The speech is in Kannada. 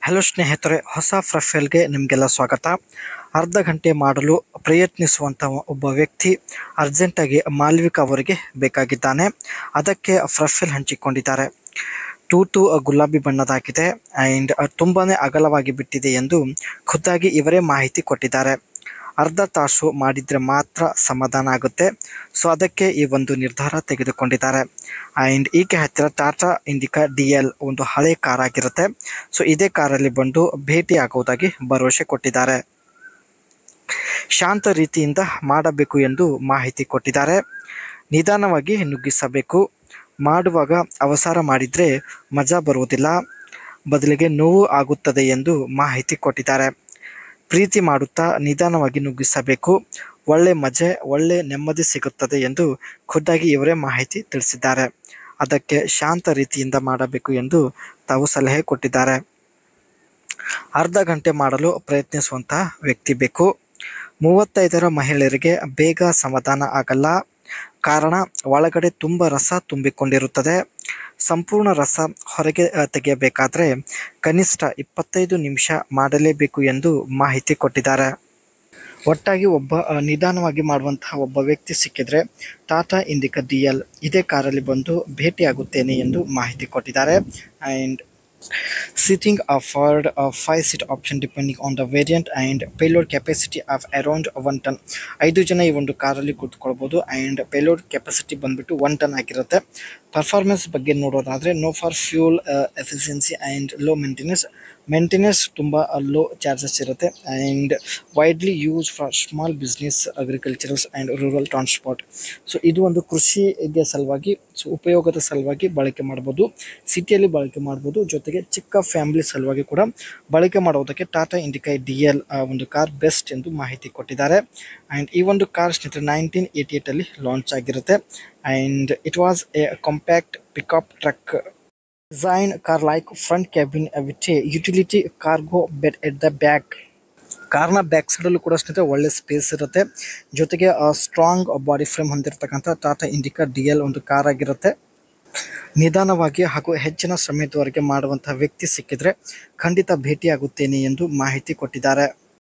ಹಲೋ ಸ್ನೇಹಿತರೆ, ಹೊಸ ಪ್ರೊಫೈಲ್ಗೆ ನಿಮಗೆಲ್ಲ ಸ್ವಾಗತ. ಅರ್ಧ ಗಂಟೆ ಮಾಡಲು ಪ್ರಯತ್ನಿಸುವಂಥ ಒಬ್ಬ ವ್ಯಕ್ತಿ ಅರ್ಜೆಂಟಾಗಿ ಮಾಲ್ವಿಕಾ ಅವರಿಗೆ ಬೇಕಾಗಿದ್ದಾನೆ. ಅದಕ್ಕೆ ಪ್ರೊಫೈಲ್ ಹಂಚಿಕೊಂಡಿದ್ದಾರೆ. ತೂತು ಗುಲಾಬಿ ಬಣ್ಣದಾಗಿದೆ ಆ್ಯಂಡ್ ತುಂಬಾ ಅಗಲವಾಗಿ ಬಿಟ್ಟಿದೆ ಎಂದು ಖುದ್ದಾಗಿ ಇವರೇ ಮಾಹಿತಿ ಕೊಟ್ಟಿದ್ದಾರೆ. ಅರ್ಧ ತಾಸು ಮಾಡಿದರೆ ಮಾತ್ರ ಸಮಾಧಾನ ಆಗುತ್ತೆ. ಸೊ ಅದಕ್ಕೆ ಈ ಒಂದು ನಿರ್ಧಾರ ತೆಗೆದುಕೊಂಡಿದ್ದಾರೆ. ಆ್ಯಂಡ್ ಈಕೆ ಹತ್ತಿರ ಟಾಟಾ ಇಂಡಿಕಾ DL ಒಂದು ಹಳೆ ಕಾರ್ ಆಗಿರುತ್ತೆ. ಸೊ ಇದೇ ಕಾರಲ್ಲಿ ಬಂದು ಭೇಟಿ ಆಗುವುದಾಗಿ ಭರವಸೆ ಕೊಟ್ಟಿದ್ದಾರೆ. ಶಾಂತ ರೀತಿಯಿಂದ ಮಾಡಬೇಕು ಎಂದು ಮಾಹಿತಿ ಕೊಟ್ಟಿದ್ದಾರೆ. ನಿಧಾನವಾಗಿ ನುಗ್ಗಿಸಬೇಕು. ಮಾಡುವಾಗ ಅವಸರ ಮಾಡಿದರೆ ಮಜಾ ಬರುವುದಿಲ್ಲ, ಬದಲಿಗೆ ನೋವು ಆಗುತ್ತದೆ ಎಂದು ಮಾಹಿತಿ ಕೊಟ್ಟಿದ್ದಾರೆ. ಪ್ರೀತಿ ಮಾಡುತ್ತಾ ನಿಧಾನವಾಗಿ ನುಗ್ಗಿಸಬೇಕು. ಒಳ್ಳೆ ಮಜೆ, ಒಳ್ಳೆ ನೆಮ್ಮದಿ ಸಿಗುತ್ತದೆ ಎಂದು ಖುದ್ದಾಗಿ ಇವರೇ ಮಾಹಿತಿ ತಿಳಿಸಿದ್ದಾರೆ. ಅದಕ್ಕೆ ಶಾಂತ ರೀತಿಯಿಂದ ಮಾಡಬೇಕು ಎಂದು ತಾವು ಸಲಹೆ ಕೊಟ್ಟಿದ್ದಾರೆ. ಅರ್ಧ ಗಂಟೆ ಮಾಡಲು ಪ್ರಯತ್ನಿಸುವಂತಹ ವ್ಯಕ್ತಿ ಬೇಕು. 35ರ ಮಹಿಳೆಯರಿಗೆ ಬೇಗ ಸಮಾಧಾನ ಆಗಲ್ಲ. ಕಾರಣ, ಒಳಗಡೆ ತುಂಬ ರಸ ತುಂಬಿಕೊಂಡಿರುತ್ತದೆ. ಸಂಪೂರ್ಣ ರಸ ಹೊರಗೆ ತೆಗೆಯಬೇಕಾದರೆ ಕನಿಷ್ಠ 25 ನಿಮಿಷ ಮಾಡಲೇಬೇಕು ಎಂದು ಮಾಹಿತಿ ಕೊಟ್ಟಿದ್ದಾರೆ. ಒಟ್ಟಾಗಿ ನಿಧಾನವಾಗಿ ಮಾಡುವಂತಹ ಒಬ್ಬ ವ್ಯಕ್ತಿ ಸಿಕ್ಕಿದ್ರೆ ಟಾಟಾ ಇಂಡಿಕಾ DL ಇದೇ ಕಾರಲ್ಲಿ ಬಂದು ಭೇಟಿಯಾಗುತ್ತೇನೆ ಎಂದು ಮಾಹಿತಿ ಕೊಟ್ಟಿದ್ದಾರೆ. And Seating offered a 5-seat option depending on the variant and payload capacity of around 1 ton. 5 ಜನ ಈ ಒಂದು ಕಾರಲ್ಲಿ ಕೂತ್ಕೊಳ್ಬೋದು. ಆ್ಯಂಡ್ ಪೇಲೋಡ್ ಕೆಪಾಸಿಟಿ ಬಂದ್ಬಿಟ್ಟು 1 ton ಆಗಿರುತ್ತೆ. ಪರ್ಫಾರ್ಮೆನ್ಸ್ ಬಗ್ಗೆ ನೋಡೋದಾದರೆ known for fuel efficiency and low maintenance ತುಂಬ ಲೋ ಚಾರ್ಜಸ್ ಇರುತ್ತೆ. And widely use for small business, agriculturals and rural transport. So ಇದು ಒಂದು ಕೃಷಿಗೆ ಸಲುವಾಗಿ, ಉಪಯೋಗದ ಸಲುವಾಗಿ ಬಳಕೆ ಮಾಡ್ಬೋದು, ಸಿಟಿಯಲ್ಲಿ ಬಳಕೆ ಮಾಡ್ಬೋದು, ಜೊತೆಗೆ ಚಿಕ್ಕ ಫ್ಯಾಮಿಲಿ ಸಲುವಾಗಿ ಕೂಡ ಬಳಕೆ ಮಾಡುವುದಕ್ಕೆ ಟಾಟಾ ಇಂಡಿಕಾ DL ಒಂದು ಕಾರ್ ಬೆಸ್ಟ್ ಎಂದು ಮಾಹಿತಿ ಕೊಟ್ಟಿದ್ದಾರೆ. ಆ್ಯಂಡ್ ಈ ಒಂದು ಕಾರ್ ಸ್ನೇಹಿತರೆ 1988 ಲಾಂಚ್ ಆಗಿರುತ್ತೆ. And it was A compact pickup truck design car like front cabin with a utility cargo bed at the back. ಕಾರ್ನ ಬ್ಯಾಕ್ ಸೈಡಲ್ಲೂ ಕೂಡ ಸ್ನೇಹಿತರೆ ಒಳ್ಳೆ ಸ್ಪೇಸ್ ಇರುತ್ತೆ. ಜೊತೆಗೆ ಸ್ಟ್ರಾಂಗ್ ಬಾಡಿ ಫ್ರೇಮ್ ಹೊಂದಿರತಕ್ಕಂಥ ಟಾಟಾ ಇಂಡಿಕಾ DL ಒಂದು ಕಾರ್ ಆಗಿರುತ್ತೆ. ನಿಧಾನವಾಗಿ ಹಾಗೂ ಹೆಚ್ಚಿನ ಸಮಯದವರೆಗೆ ಮಾಡುವಂತಹ ವ್ಯಕ್ತಿ ಸಿಕ್ಕಿದ್ರೆ ಖಂಡಿತ ಭೇಟಿಯಾಗುತ್ತೇನೆ ಎಂದು ಮಾಹಿತಿ ಕೊಟ್ಟಿದ್ದಾರೆ.